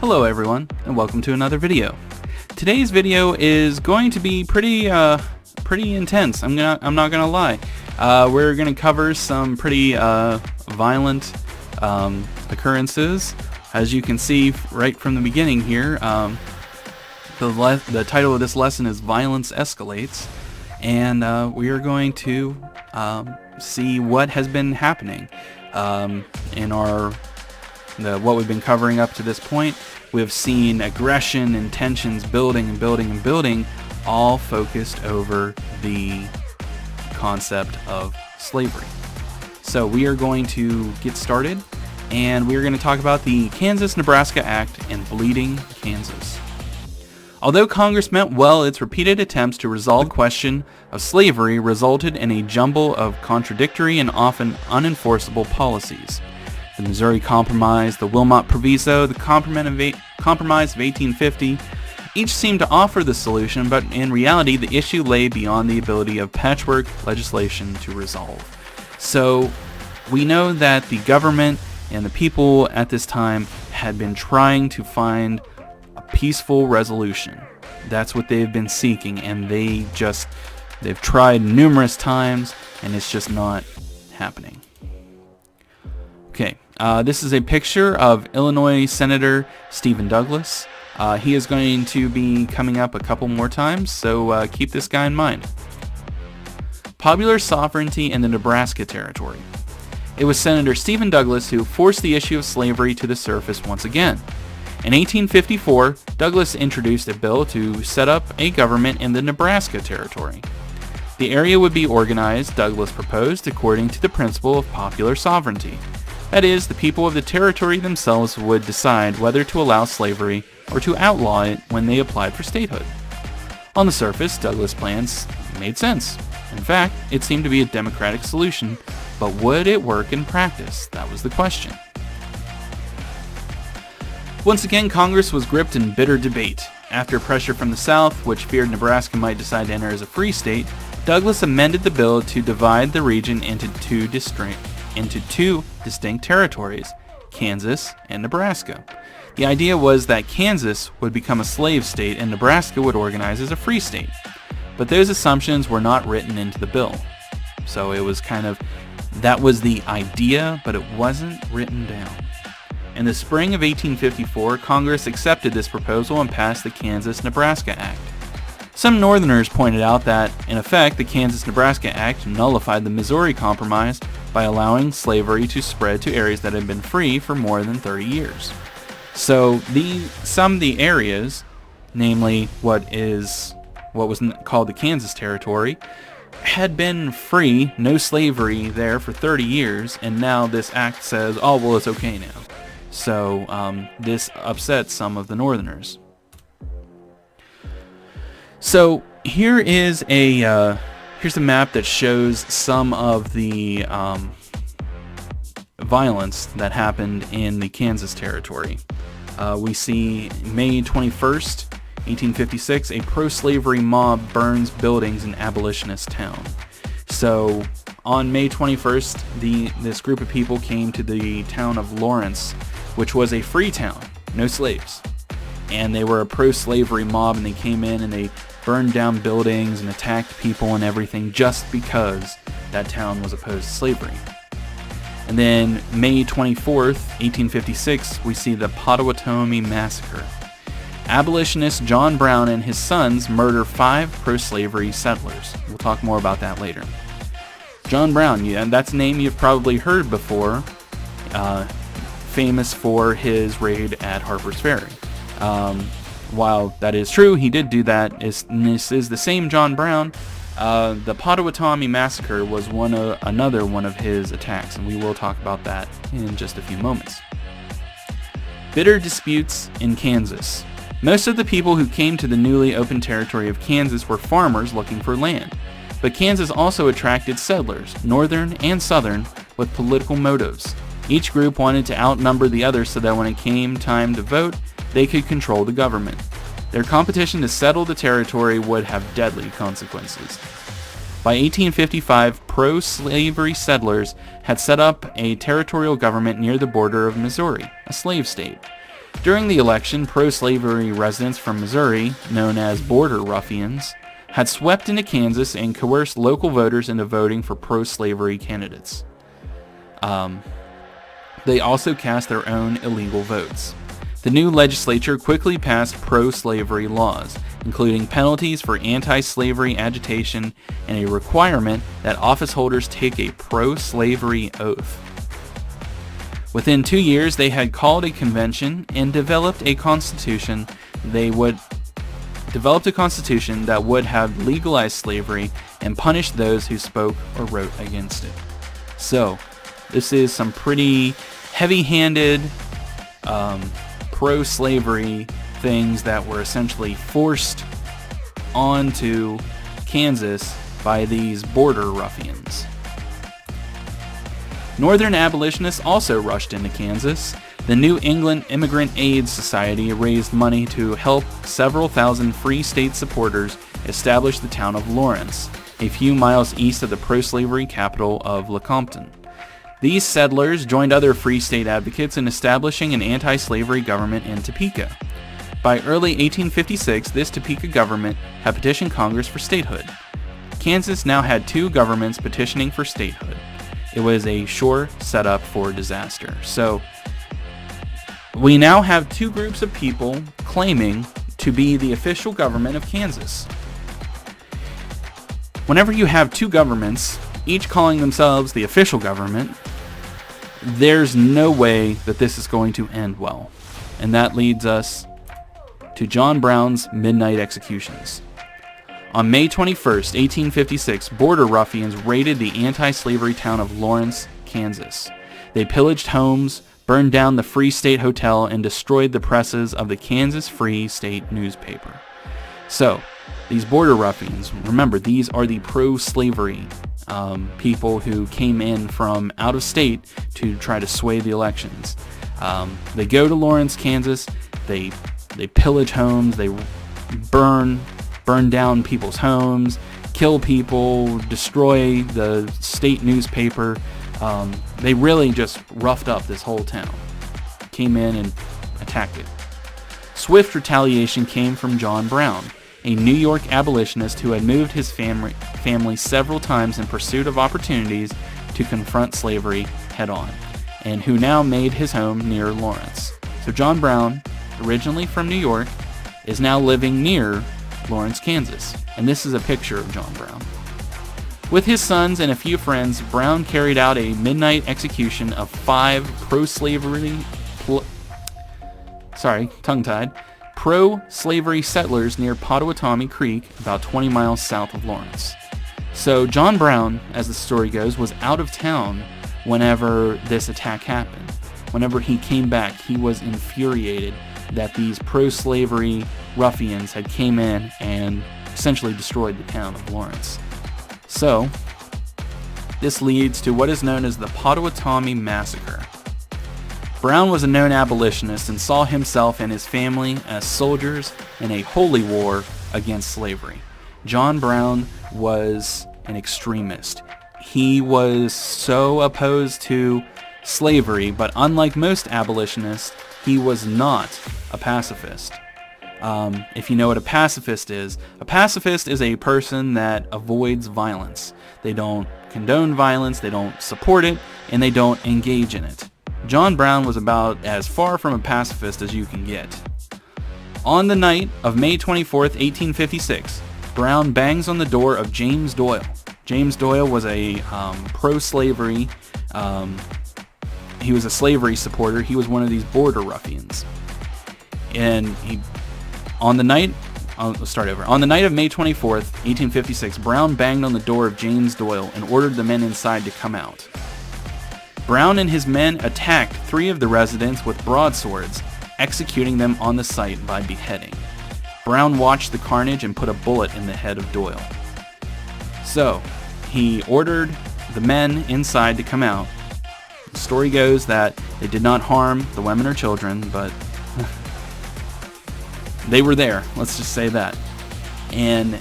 Hello everyone, and welcome to another video. Today's video is going to be pretty intense. I'm not gonna lie. We're gonna cover some pretty violent occurrences. As you can see right from the beginning here, the title of this lesson is Violence Escalates, and we are going to see what has been happening in what we've been covering up to this point. We've seen aggression and tensions building and building and building, all focused over the concept of slavery. So we are going to get started, and we are going to talk about the Kansas-Nebraska Act and Bleeding Kansas. Although Congress meant well, its repeated attempts to resolve the question of slavery resulted in a jumble of contradictory and often unenforceable policies. The Missouri Compromise, the Wilmot Proviso, the Compromise of 1850, each seemed to offer the solution, but in reality the issue lay beyond the ability of patchwork legislation to resolve. So we know that the government and the people at this time had been trying to find a peaceful resolution. That's what they've been seeking, and they've tried numerous times, and it's just not happening. Okay, this is a picture of Illinois Senator Stephen Douglas. He is going to be coming up a couple more times, so keep this guy in mind. Popular sovereignty in the Nebraska Territory. It was Senator Stephen Douglas who forced the issue of slavery to the surface once again. In 1854, Douglas introduced a bill to set up a government in the Nebraska Territory. The area would be organized, Douglas proposed, according to the principle of popular sovereignty. That is, the people of the territory themselves would decide whether to allow slavery or to outlaw it when they applied for statehood. On the surface, Douglas' plans made sense. In fact, it seemed to be a democratic solution, but would it work in practice? That was the question. Once again, Congress was gripped in bitter debate. After pressure from the South, which feared Nebraska might decide to enter as a free state, Douglas amended the bill to divide the region into two distinct territories, Kansas and Nebraska. The idea was that Kansas would become a slave state and Nebraska would organize as a free state. But those assumptions were not written into the bill. So it was that was the idea, but it wasn't written down. In the spring of 1854, Congress accepted this proposal and passed the Kansas-Nebraska Act. Some Northerners pointed out that, in effect, the Kansas-Nebraska Act nullified the Missouri Compromise by allowing slavery to spread to areas that had been free for more than 30 years. So some of the areas, namely what was called the Kansas Territory, had been free, no slavery there for 30 years, and now this act says, oh, well, it's okay now. So this upsets some of the Northerners. So here's a map that shows some of the violence that happened in the Kansas Territory. We see May 21st, 1856, a pro-slavery mob burns buildings in abolitionist town. So on May 21st, this group of people came to the town of Lawrence, which was a free town, no slaves. And they were a pro-slavery mob, and they came in and they burned down buildings and attacked people and everything just because that town was opposed to slavery. And then May 24th, 1856, we see the Pattawatomie Massacre. Abolitionist John Brown and his sons murder 5 pro-slavery settlers. We'll talk more about that later. John Brown, that's a name you've probably heard before, famous for his raid at Harper's Ferry. While that is true, he did do that. This is the same John Brown. The Pattawatomie Massacre was another one of his attacks, and we will talk about that in just a few moments. Bitter disputes in Kansas. Most of the people who came to the newly opened territory of Kansas were farmers looking for land, but Kansas also attracted settlers, northern and southern, with political motives. Each group wanted to outnumber the other so that when it came time to vote, they could control the government. Their competition to settle the territory would have deadly consequences. By 1855, pro-slavery settlers had set up a territorial government near the border of Missouri, a slave state. During the election, pro-slavery residents from Missouri, known as border ruffians, had swept into Kansas and coerced local voters into voting for pro-slavery candidates. They also cast their own illegal votes. The new legislature quickly passed pro-slavery laws, including penalties for anti-slavery agitation and a requirement that office holders take a pro-slavery oath. Within 2 years, they had called a convention and developed a constitution that would have legalized slavery and punished those who spoke or wrote against it. So, this is some pretty heavy-handed pro-slavery things that were essentially forced onto Kansas by these border ruffians. Northern abolitionists also rushed into Kansas. The New England Immigrant Aid Society raised money to help several thousand Free State supporters establish the town of Lawrence, a few miles east of the pro-slavery capital of Lecompton. These settlers joined other Free State advocates in establishing an anti-slavery government in Topeka. By early 1856, this Topeka government had petitioned Congress for statehood. Kansas now had 2 governments petitioning for statehood. It was a sure setup for disaster. So, we now have 2 groups of people claiming to be the official government of Kansas. Whenever you have 2 governments, each calling themselves the official government, there's no way that this is going to end well. And that leads us to John Brown's midnight executions. On May 21st, 1856, border ruffians raided the anti-slavery town of Lawrence, Kansas. They pillaged homes, burned down the Free State Hotel, and destroyed the presses of the Kansas Free State newspaper. So, these border ruffians, remember, these are the pro-slavery people who came in from out of state to try to sway the elections. They go to Lawrence, Kansas, they pillage homes, they burn down people's homes, kill people, destroy the state newspaper. They really just roughed up this whole town. Came in and attacked it. Swift retaliation came from John Brown, a New York abolitionist who had moved his family several times in pursuit of opportunities to confront slavery head-on, and who now made his home near Lawrence. So John Brown, originally from New York, is now living near Lawrence, Kansas, and this is a picture of John Brown. With his sons and a few friends, Brown carried out a midnight execution of 5 pro-slavery settlers near Pattawatomie Creek, about 20 miles south of Lawrence. So John Brown, as the story goes, was out of town whenever this attack happened. Whenever he came back, he was infuriated that these pro-slavery ruffians had came in and essentially destroyed the town of Lawrence. So, this leads to what is known as the Pattawatomie Massacre. Brown was a known abolitionist and saw himself and his family as soldiers in a holy war against slavery. John Brown was an extremist. He was so opposed to slavery, but unlike most abolitionists, he was not a pacifist. If you know what a pacifist is a person that avoids violence. They don't condone violence, they don't support it, and they don't engage in it. John Brown was about as far from a pacifist as you can get. On the night of May 24th, 1856, Brown bangs on the door of James Doyle. James Doyle was a pro-slavery, he was a slavery supporter. He was one of these border ruffians. And on the night of May 24th, 1856, Brown banged on the door of James Doyle and ordered the men inside to come out. Brown and his men attacked 3 of the residents with broadswords, executing them on the site by beheading. Brown watched the carnage and put a bullet in the head of Doyle. So, he ordered the men inside to come out. The story goes that they did not harm the women or children, but they were there, let's just say that. And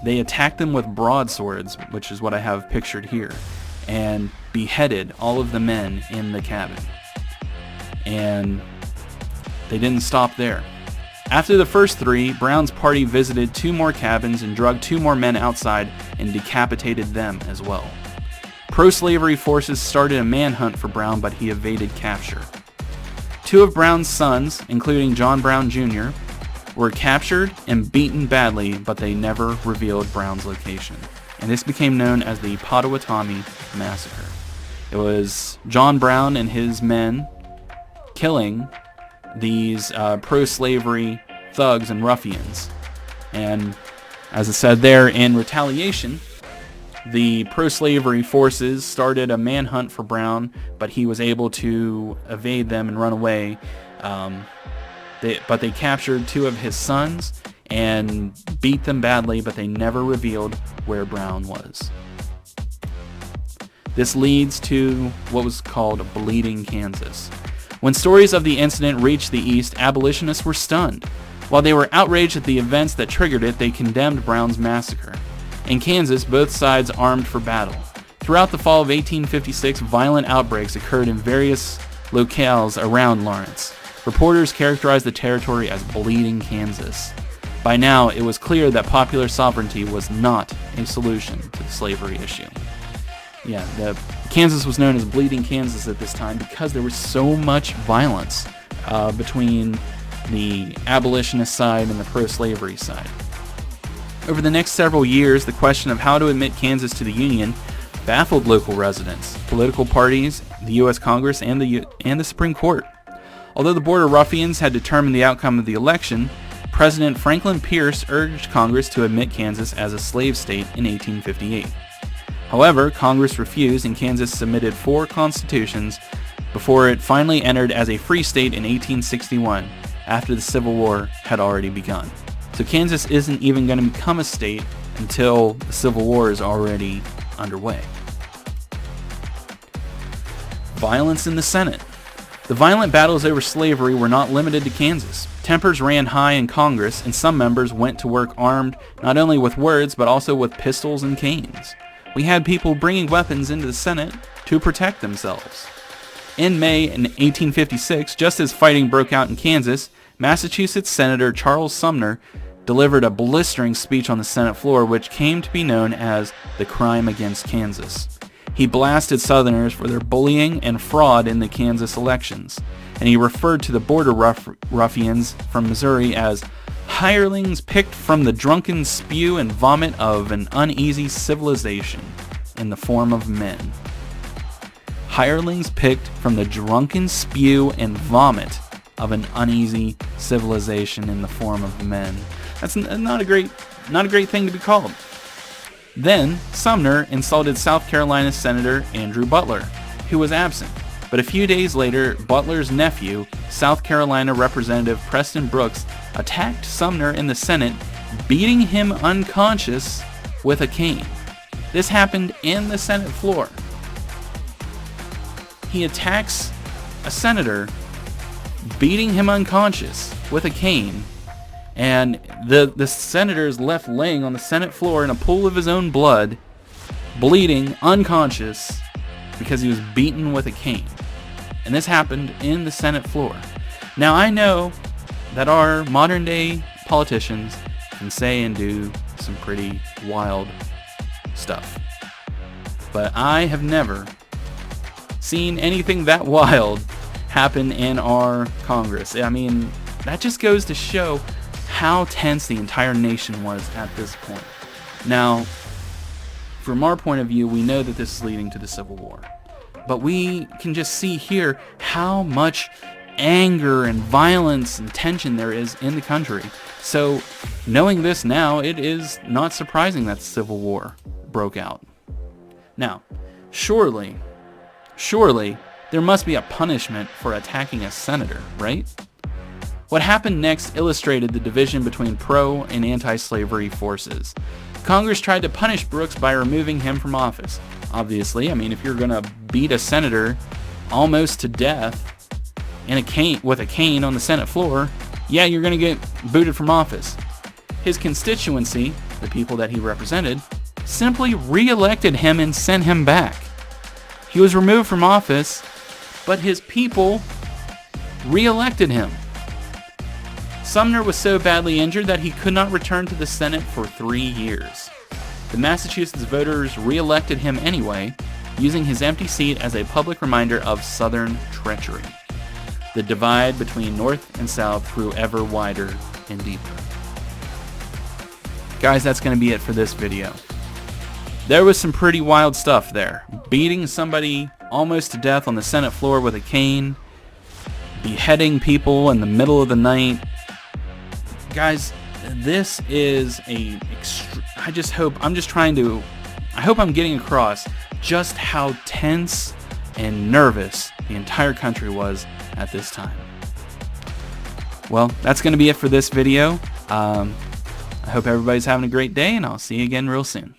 they attacked them with broadswords, which is what I have pictured here, and beheaded all of the men in the cabin. And they didn't stop there. After the first 3, Brown's party visited 2 more cabins and drugged 2 more men outside and decapitated them as well. Pro-slavery forces started a manhunt for Brown, but he evaded capture. 2 of Brown's sons, including John Brown Jr., were captured and beaten badly, but they never revealed Brown's location. And this became known as the Pattawatomie Massacre. It was John Brown and his men killing these pro-slavery thugs and ruffians. And as I said there, in retaliation, the pro-slavery forces started a manhunt for Brown, but he was able to evade them and run away. But they captured 2 of his sons and beat them badly, but they never revealed where Brown was. This leads to what was called Bleeding Kansas. When stories of the incident reached the East, abolitionists were stunned. While they were outraged at the events that triggered it, they condemned Brown's massacre. In Kansas, both sides armed for battle. Throughout the fall of 1856, violent outbreaks occurred in various locales around Lawrence. Reporters characterized the territory as Bleeding Kansas. By now, it was clear that popular sovereignty was not a solution to the slavery issue. Kansas was known as Bleeding Kansas at this time because there was so much violence between the abolitionist side and the pro-slavery side. Over the next several years, the question of how to admit Kansas to the Union baffled local residents, political parties, the U.S. Congress, and the Supreme Court. Although the Border Ruffians had determined the outcome of the election, President Franklin Pierce urged Congress to admit Kansas as a slave state in 1858. However, Congress refused, and Kansas submitted 4 constitutions before it finally entered as a free state in 1861, after the Civil War had already begun. So Kansas isn't even going to become a state until the Civil War is already underway. Violence in the Senate. The violent battles over slavery were not limited to Kansas. Tempers ran high in Congress, and some members went to work armed not only with words but also with pistols and canes. We had people bringing weapons into the Senate to protect themselves. In May 1856, just as fighting broke out in Kansas, Massachusetts Senator Charles Sumner delivered a blistering speech on the Senate floor, which came to be known as the Crime Against Kansas. He blasted Southerners for their bullying and fraud in the Kansas elections, and he referred to the border ruffians from Missouri as hirelings picked from the drunken spew and vomit of an uneasy civilization in the form of men. Hirelings picked from the drunken spew and vomit of an uneasy civilization in the form of men. That's not a great thing to be called. Then Sumner insulted South Carolina Senator Andrew Butler, who was absent. But a few days later, Butler's nephew, South Carolina Representative Preston Brooks, attacked Sumner in the Senate, beating him unconscious with a cane. This happened in the Senate floor. He attacks a senator, beating him unconscious with a cane, and the senator is left laying on the Senate floor in a pool of his own blood, bleeding, unconscious, because he was beaten with a cane. And this happened in the Senate floor. Now, I know that our modern day politicians can say and do some pretty wild stuff, but I have never seen anything that wild happen in our Congress. I mean, that just goes to show how tense the entire nation was at this point. Now, from our point of view, we know that this is leading to the Civil War. But we can just see here how much anger and violence and tension there is in the country. So, knowing this now, it is not surprising that the Civil War broke out. Now, surely, there must be a punishment for attacking a senator, right? What happened next illustrated the division between pro and anti-slavery forces. Congress tried to punish Brooks by removing him from office. Obviously, I mean, if you're going to beat a senator almost to death with a cane on the Senate floor, yeah, you're going to get booted from office. His constituency, the people that he represented, simply re-elected him and sent him back. He was removed from office, but his people re-elected him. Sumner was so badly injured that he could not return to the Senate for 3 years. The Massachusetts voters re-elected him anyway, using his empty seat as a public reminder of Southern treachery. The divide between North and South grew ever wider and deeper. Guys, that's going to be it for this video. There was some pretty wild stuff there. Beating somebody almost to death on the Senate floor with a cane, beheading people in the middle of the night. Guys, this is I hope I'm getting across just how tense and nervous the entire country was at this time. Well, that's going to be it for this video. I hope everybody's having a great day, and I'll see you again real soon.